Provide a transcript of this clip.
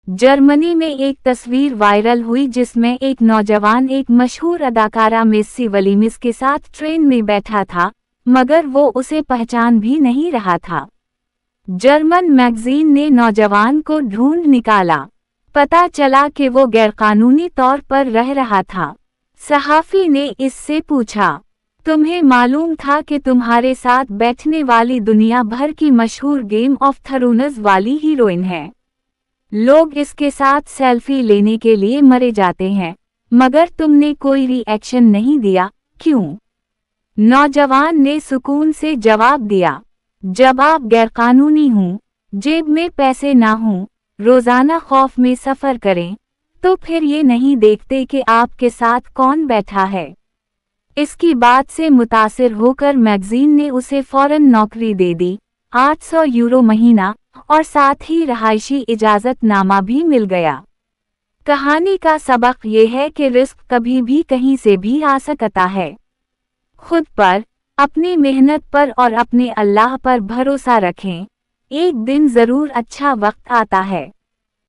Germany में एक तस्वीर वायरल हुई जिसमें एक नौजवान एक मशहूर अदाकारा मिस्सी वलीमिस के साथ ट्रेन में बैठा था, मगर वो उसे पहचान भी नहीं रहा था। जर्मन मैगजीन ने नौजवान को ढूंढ निकाला। पता चला कि वो गैरकानूनी तौर पर रह रहा था। सहाफ़ी ने इससे पूछा, तुम्हें मालूम था कि तुम्हारे साथ बैठने वाली दुनिया भर की मशहूर गेम ऑफ थ्रोन्स वाली हीरोइन है। लोग इसके साथ सेल्फी लेने के लिए मरे जाते हैं, मगर तुमने कोई रिएक्शन नहीं दिया, क्यों? नौजवान ने सुकून से जवाब दिया, जब आप गैरकानूनी हूँ, जेब में पैसे ना हों, रोज़ाना खौफ में सफ़र करें, तो फिर ये नहीं देखते कि आपके साथ कौन बैठा है। इसकी बात से मुतासिर होकर मैगजीन ने उसे फौरन नौकरी दे दी, 800 यूरो महीना, और साथ ही रहायशी इजाज़तनामा भी मिल गया। कहानी का सबक ये है कि रिस्क कभी भी कहीं से भी आ सकता है। खुद पर, अपनी मेहनत पर और अपने अल्लाह पर भरोसा रखें, एक दिन ज़रूर अच्छा वक्त आता है।